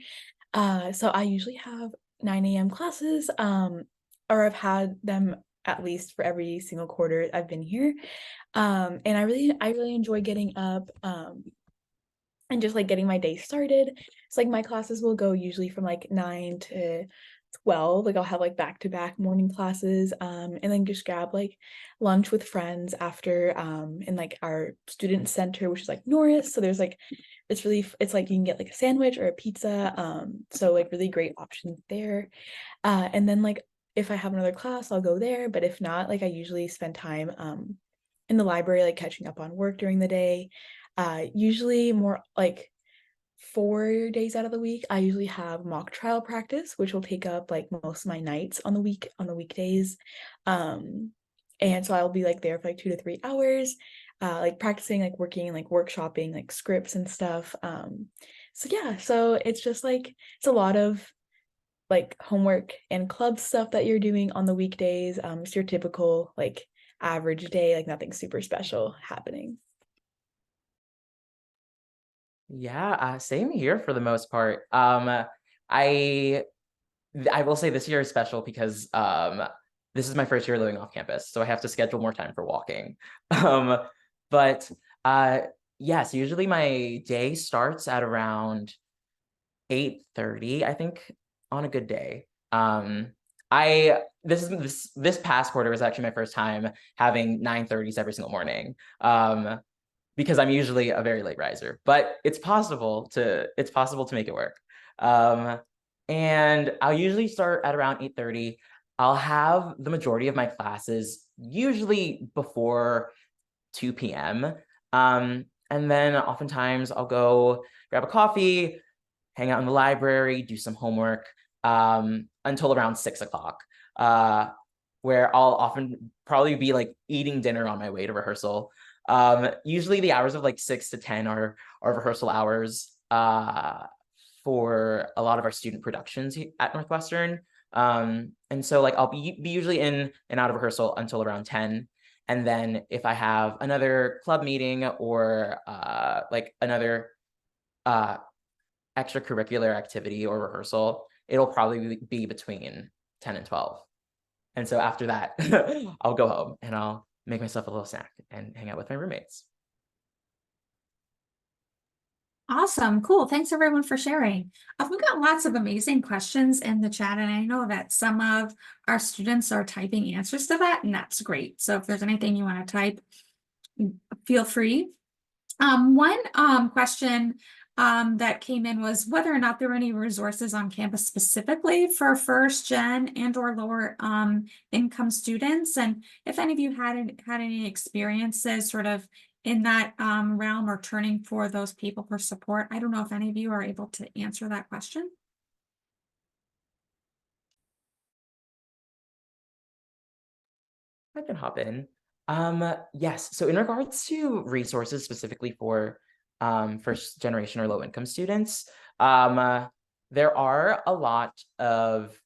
So I usually have 9 a.m. classes, or I've had them at least for every single quarter I've been here. And I really enjoy getting up and just like getting my day started. It's like my classes will go usually from like 9 to 12. Like I'll have like back-to-back morning classes, and then just grab like lunch with friends after in like our student center, which is like Norris. So there's like it's like you can get like a sandwich or a pizza. So like really great options there. And then like if I have another class, I'll go there. But if not, like I usually spend time in the library, like catching up on work during the day. Usually more like 4 days out of the week, I usually have mock trial practice, which will take up like most of my nights on the weekdays. And so I'll be like there for like 2 to 3 hours, like practicing, like working and like workshopping like scripts and stuff. So yeah, so it's just like it's a lot of like homework and club stuff that you're doing on the weekdays. It's your typical like average day, like nothing super special happening. Yeah, same here for the most part. I will say this year is special because this is my first year living off campus, so I have to schedule more time for walking. But yes, usually my day starts at around 8:30, I think, on a good day. I this past quarter was actually my first time having 9:30s every single morning. Because I'm usually a very late riser, but it's possible to make it work. And I'll usually start at around 8:30. I'll have the majority of my classes usually before 2 p.m. And then oftentimes I'll go grab a coffee, hang out in the library, do some homework until around 6 o'clock, where I'll often probably be like eating dinner on my way to rehearsal. Usually the hours of like 6 to 10 are rehearsal hours for a lot of our student productions at Northwestern. And so like I'll be usually in and out of rehearsal until around 10. And then if I have another club meeting or like another extracurricular activity or rehearsal, it'll probably be between 10 and 12. And so after that, I'll go home and I'll make myself a little snack and hang out with my roommates. Awesome. Cool. Thanks everyone for sharing. We've got lots of amazing questions in the chat, and I know that some of our students are typing answers to that, and that's great. So if there's anything you want to type, feel free. One question that came in was whether or not there were any resources on campus specifically for first gen and or lower income students, and if any of you had any experiences sort of in that realm or turning for those people for support. I don't know if any of you are able to answer that question. I can hop in. Yes, so in regards to resources specifically for first generation or low income students, there are a lot of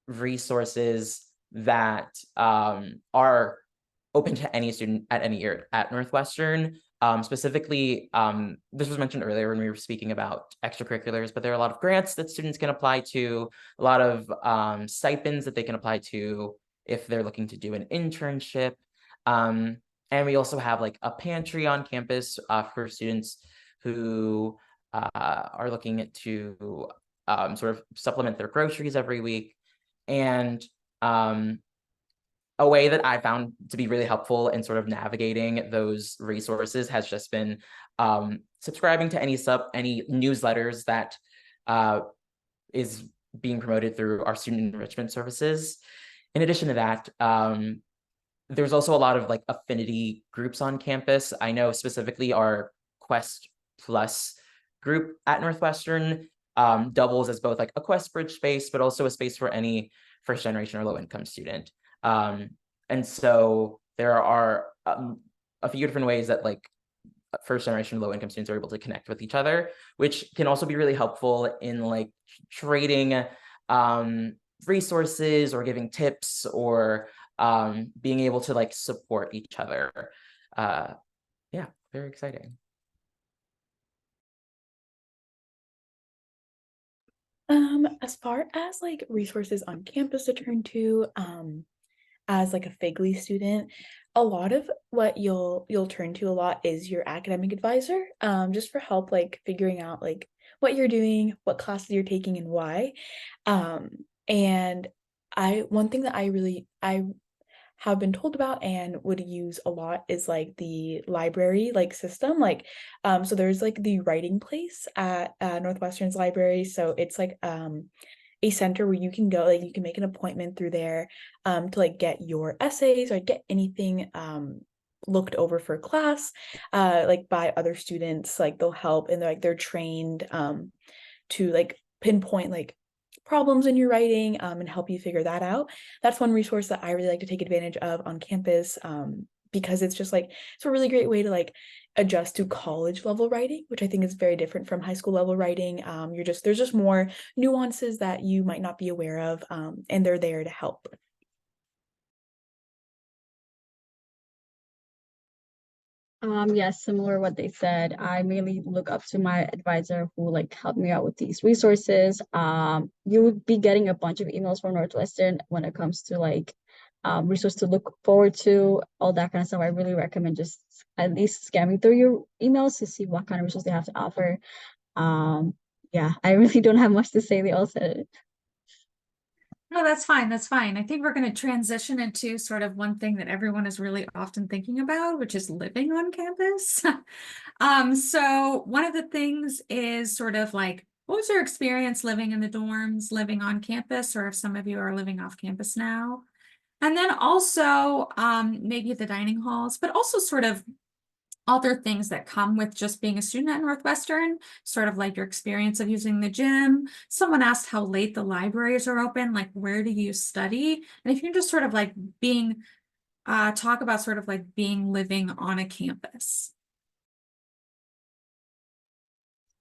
resources that are open to any student at any year at Northwestern. Specifically, this was mentioned earlier when we were speaking about extracurriculars, but there are a lot of grants that students can apply to, a lot of stipends that they can apply to if they're looking to do an internship. And we also have like a pantry on campus for students who are looking to sort of supplement their groceries every week. And a way that I found to be really helpful in sort of navigating those resources has just been subscribing to any newsletters that is being promoted through our student enrichment services. In addition to that, there's also a lot of like affinity groups on campus. I know specifically our Quest Plus group at Northwestern doubles as both like a Quest Bridge space, but also a space for any first generation or low income student. And so there are a few different ways that like first generation low income students are able to connect with each other, which can also be really helpful in like trading resources or giving tips or being able to like support each other. Yeah, very exciting. As far as like resources on campus to turn to, as like a FGLI student, a lot of what you'll turn to a lot is your academic advisor, just for help like figuring out like what you're doing, what classes you're taking, and why. And one thing that I have been told about and would use a lot is like the library like system, like so there's like the writing place at Northwestern's library, so it's like a center where you can go, like you can make an appointment through there to like get your essays or get anything looked over for class like by other students. Like they'll help, and they're trained to like pinpoint like problems in your writing and help you figure that out. That's one resource that I really like to take advantage of on campus because it's just like it's a really great way to like adjust to college level writing, which I think is very different from high school level writing. There's just more nuances that you might not be aware of, and they're there to help. Yes, similar what they said. I mainly look up to my advisor who like helped me out with these resources. You would be getting a bunch of emails from Northwestern when it comes to like resource to look forward to, all that kind of stuff. I really recommend just at least scanning through your emails to see what kind of resources they have to offer. Yeah, I really don't have much to say. They all said it. No, that's fine. That's fine. I think we're going to transition into sort of one thing that everyone is really often thinking about, which is living on campus. So one of the things is sort of like, what was your experience living in the dorms, living on campus, or if some of you are living off campus now? And then also maybe the dining halls, but also sort of other things that come with just being a student at Northwestern, sort of like your experience of using the gym. Someone asked how late the libraries are open, like where do you study? And if you just sort of like talk about sort of like living on a campus.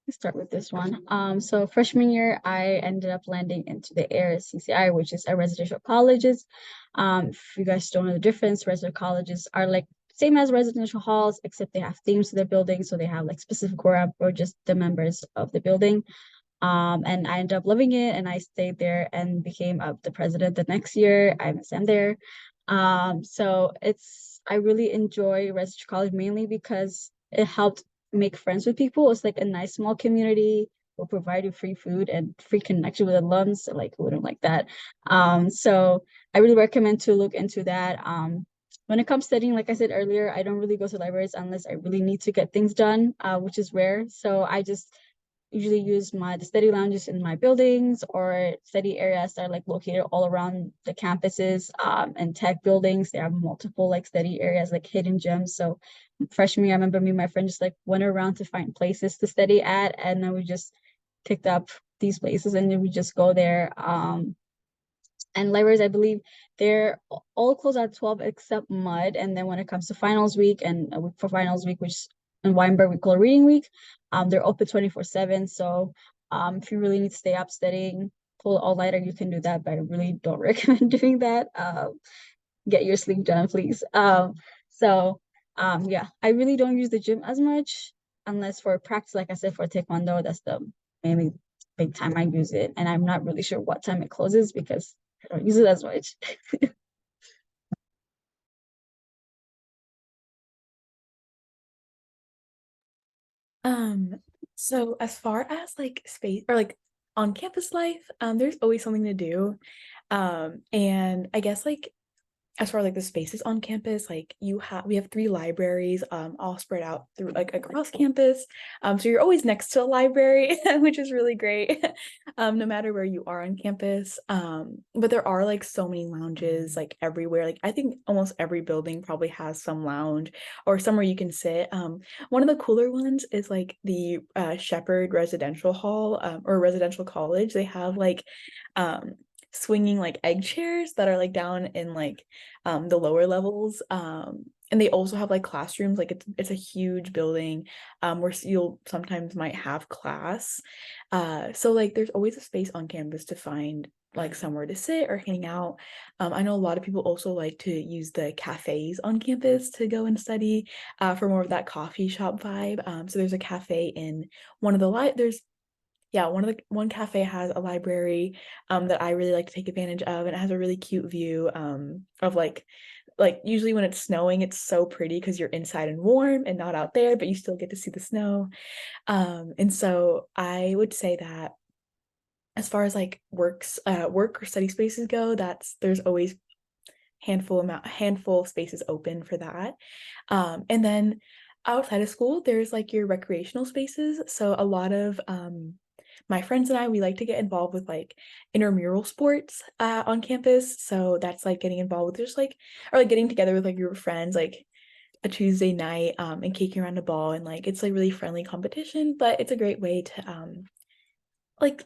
Let's start with this one. So freshman year, I ended up landing into the CCI, which is a residential colleges. If you guys don't know the difference, residential colleges are like same as residential halls, except they have themes to their building. So they have like specific core or just the members of the building. And I ended up loving it, and I stayed there and became the president the next year. I MSM there. So I really enjoy residential college mainly because it helped make friends with people. It's like a nice small community. Will provide you free food and free connection with alums. So like who wouldn't like that? So I really recommend to look into that. When it comes to studying, like I said earlier, I don't really go to libraries unless I really need to get things done, which is rare. So I just usually use the study lounges in my buildings or study areas that are like located all around the campuses and tech buildings. They have multiple like study areas, like hidden gems. So freshman year, I remember me and my friend just like went around to find places to study at, and then we just picked up these places and then we just go there. And libraries, I believe they're all closed at 12 except Mud. And then when it comes to finals week and a week for finals week, which in Weinberg we call reading week, they're open 24/7. So if you really need to stay up studying, pull all-nighter, you can do that, but I really don't recommend doing that. Get your sleep done, please. Yeah, I really don't use the gym as much unless for practice, like I said, for Taekwondo, that's the mainly big time I use it. And I'm not really sure what time it closes because I don't use it as much. So as far as like space or like on campus life, there's always something to do. And I guess like as far as like the spaces on campus, like we have three libraries all spread out through like across campus. So you're always next to a library, which is really great. No matter where you are on campus. But there are like so many lounges like everywhere. Like I think almost every building probably has some lounge or somewhere you can sit. One of the cooler ones is like the Shepherd Residential Hall or Residential College. They have like swinging like egg chairs that are like down in like the lower levels, and they also have like classrooms. Like it's a huge building where you'll sometimes might have class, so like there's always a space on campus to find like somewhere to sit or hang out. I know a lot of people also like to use the cafes on campus to go and study for more of that coffee shop vibe. So there's a cafe in one of the there's yeah, one cafe has a library that I really like to take advantage of, and it has a really cute view of like usually when it's snowing, it's so pretty because you're inside and warm and not out there, but you still get to see the snow. And so I would say that as far as like work or study spaces go, there's always handful spaces open for that. And then outside of school, there's like your recreational spaces. So a lot of my friends and I, we like to get involved with like intramural sports on campus. So that's like getting involved with just like, or like getting together with like your friends, like a Tuesday night and kicking around a ball. And like, it's like really friendly competition, but it's a great way to like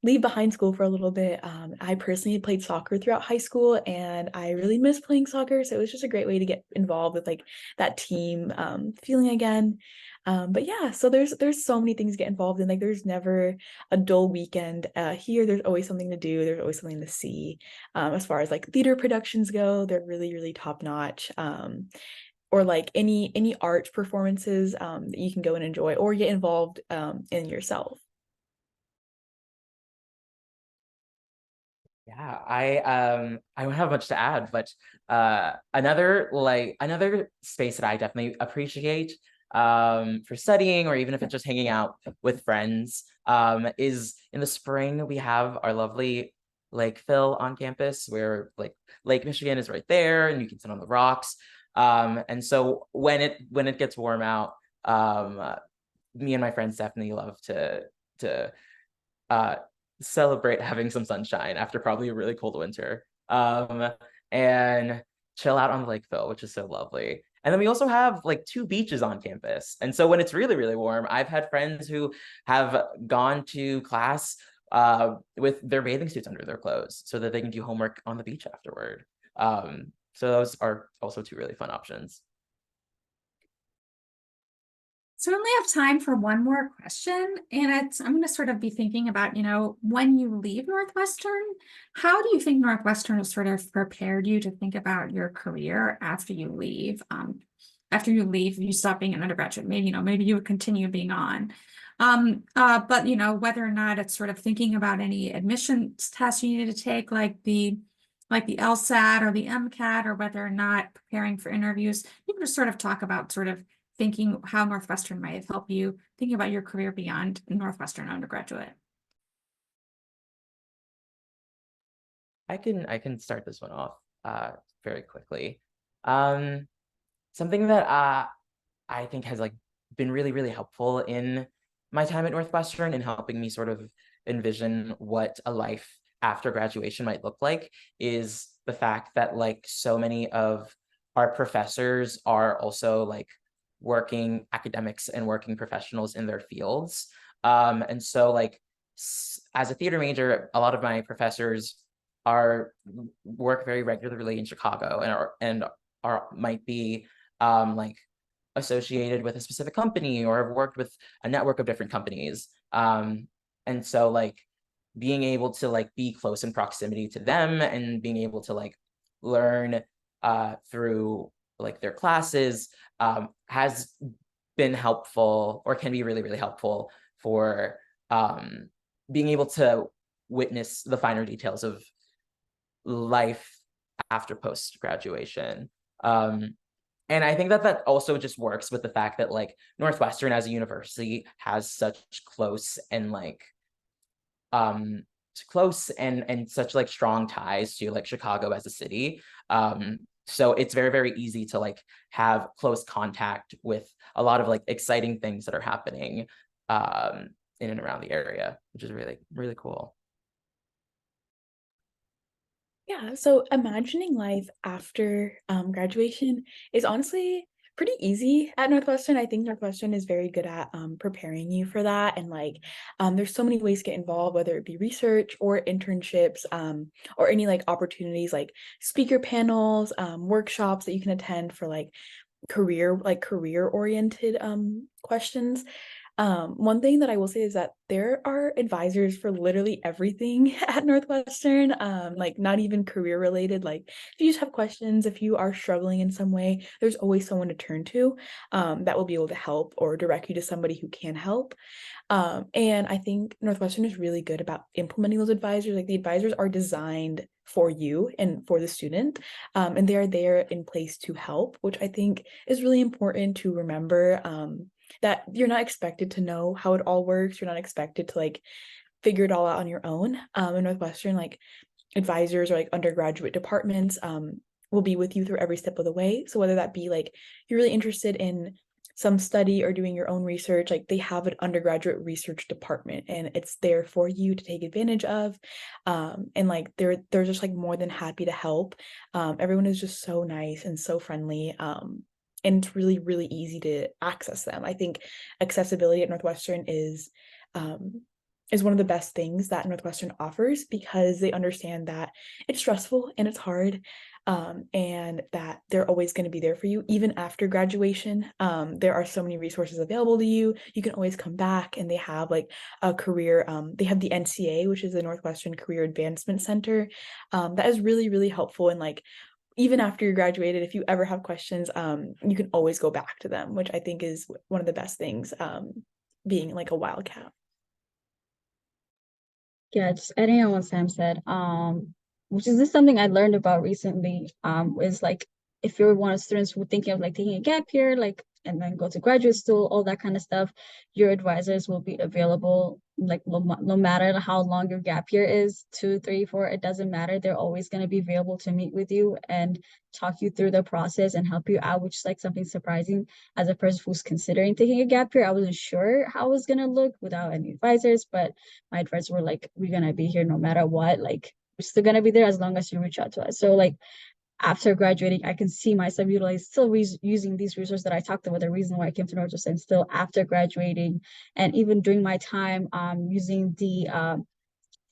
leave behind school for a little bit. I personally played soccer throughout high school and I really miss playing soccer. So it was just a great way to get involved with like that team feeling again. But yeah, so there's so many things to get involved in. Like there's never a dull weekend here. There's always something to do. There's always something to see. As far as like theater productions go, they're really, really top notch. Or like any art performances that you can go and enjoy or get involved in yourself. Yeah, I don't have much to add, but another space that I definitely appreciate for studying or even if it's just hanging out with friends is in the spring we have our lovely Lakeville on campus where like Lake Michigan is right there and you can sit on the rocks. And so when it gets warm out, me and my friends definitely love to uh celebrate having some sunshine after probably a really cold winter, and chill out on Lakeville, which is so lovely. And then we also have like two beaches on campus, and so when it's really really warm, I've had friends who have gone to class with their bathing suits under their clothes so that they can do homework on the beach afterward. So those are also two really fun options. So we only have time for one more question, and I'm going to sort of be thinking about, when you leave Northwestern, how do you think Northwestern has sort of prepared you to think about your career after you leave? You stop being an undergraduate, maybe you would continue being on. But whether or not it's sort of thinking about any admissions tests you need to take, like the LSAT or the MCAT, or whether or not preparing for interviews, you can just sort of talk about sort of thinking how Northwestern might have helped you thinking about your career beyond Northwestern undergraduate. I can start this one off very quickly. Something that I think has like been really really helpful in my time at Northwestern and helping me sort of envision what a life after graduation might look like is the fact that like so many of our professors are also like working academics and working professionals in their fields. And so like as a theater major, a lot of my professors are work very regularly in Chicago and are might be like associated with a specific company or have worked with a network of different companies. And so like being able to like be close in proximity to them and being able to like learn through like their classes has been helpful or can be really, really helpful for being able to witness the finer details of life after post graduation. And I think that that also just works with the fact that like Northwestern as a university has such close and like um close and such like strong ties to like Chicago as a city. So it's very, very easy to like have close contact with a lot of like exciting things that are happening in and around the area, which is really, really cool. Yeah, so imagining life after graduation is honestly pretty easy at Northwestern. I think Northwestern is very good at preparing you for that. And like, there's so many ways to get involved, whether it be research or internships, or any like opportunities like speaker panels, workshops that you can attend for like career oriented questions. One thing that I will say is that there are advisors for literally everything at Northwestern, like not even career related. Like if you just have questions, if you are struggling in some way, there's always someone to turn to, that will be able to help or direct you to somebody who can help. And I think Northwestern is really good about implementing those advisors. Like the advisors are designed for you and for the student, and they are there in place to help, which I think is really important to remember. That you're not expected to know how it all works. You're not expected to like figure it all out on your own. In Northwestern, like advisors or like undergraduate departments will be with you through every step of the way. So whether that be like you're really interested in some study or doing your own research, like they have an undergraduate research department and it's there for you to take advantage of. And like they're just like more than happy to help. Everyone is just so nice and so friendly. And it's really, really easy to access them. I think accessibility at Northwestern is one of the best things that Northwestern offers because they understand that it's stressful and it's hard, and that they're always going to be there for you even after graduation. There are so many resources available to you. You can always come back, and they have like a career. They have the NCA, which is the Northwestern Career Advancement Center, that is really, really helpful. And like even after you're graduated, if you ever have questions, you can always go back to them, which I think is one of the best things, being like a wildcat. Yeah, just adding on what Sam said, which is just something I learned about recently, is like if you're one of the students who thinking of like taking a gap year, like and then go to graduate school, all that kind of stuff, your advisors will be available, like no matter how long your gap year is, 2, 3, 4, it doesn't matter. They're always going to be available to meet with you and talk you through the process and help you out, which is like something surprising as a person who's considering taking a gap year. I wasn't sure how it was going to look without any advisors, but my advisors were like, we're going to be here no matter what. Like, we're still going to be there as long as you reach out to us. So like after graduating, I can see myself using these resources that I talked about, the reason why I came to Northwestern still after graduating, and even during my time using the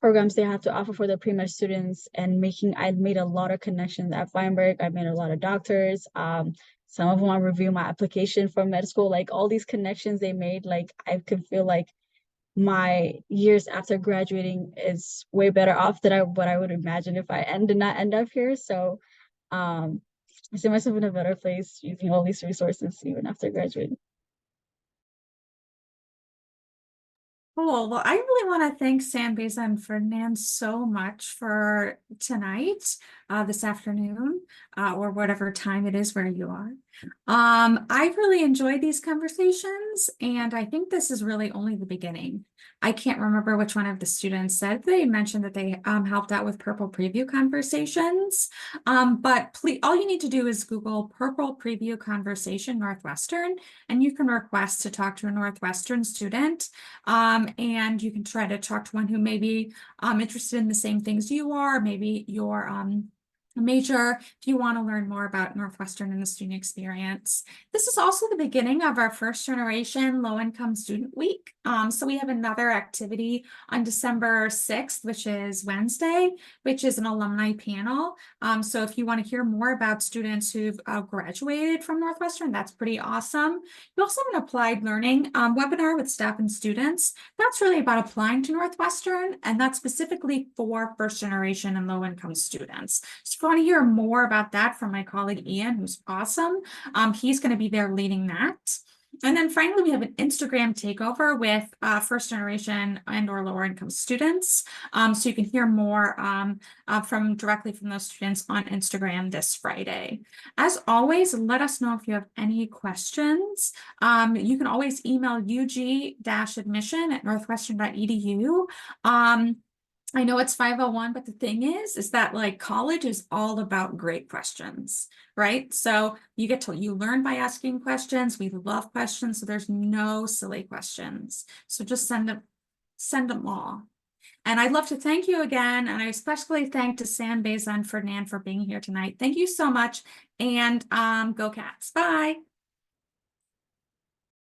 programs they have to offer for the pre-med students, and I made a lot of connections at Feinberg. I made a lot of doctors. Some of them want to review my application for med school. Like all these connections they made, like I could feel like my years after graduating is way better off than what I would imagine if I did not end up here. So I see myself in a better place using all these resources even after graduating. Cool. Well, I really want to thank Sam, Beza, and Ferdinand so much for tonight this afternoon or whatever time it is where you are. I really enjoyed these conversations, and I think this is really only the beginning. I can't remember which one of the students said they mentioned that they helped out with Purple Preview conversations. But please, all you need to do is Google Purple Preview Conversation Northwestern, and you can request to talk to a Northwestern student. And you can try to talk to one who may be interested in the same things you are, maybe your major, if you want to learn more about Northwestern and the student experience. This is also the beginning of our first generation low-income student week. So we have another activity on December 6th, which is Wednesday, which is an alumni panel. So if you want to hear more about students who've graduated from Northwestern, that's pretty awesome. We also have an applied learning webinar with staff and students. That's really about applying to Northwestern, and that's specifically for first generation and low-income students. So if you want to hear more about that from my colleague Ian, who's awesome, he's going to be there leading that. And then finally, we have an Instagram takeover with first generation and or lower income students. So you can hear more directly from those students on Instagram this Friday. As always, let us know if you have any questions. You can always email ug-admission@northwestern.edu. I know it's 501, but the thing is that like college is all about great questions, right? So you learn by asking questions. We love questions, so there's no silly questions. So just send them all. And I'd love to thank you again. And I especially thank to Sam, Beza, and Ferdinand for being here tonight. Thank you so much. And go Cats. Bye.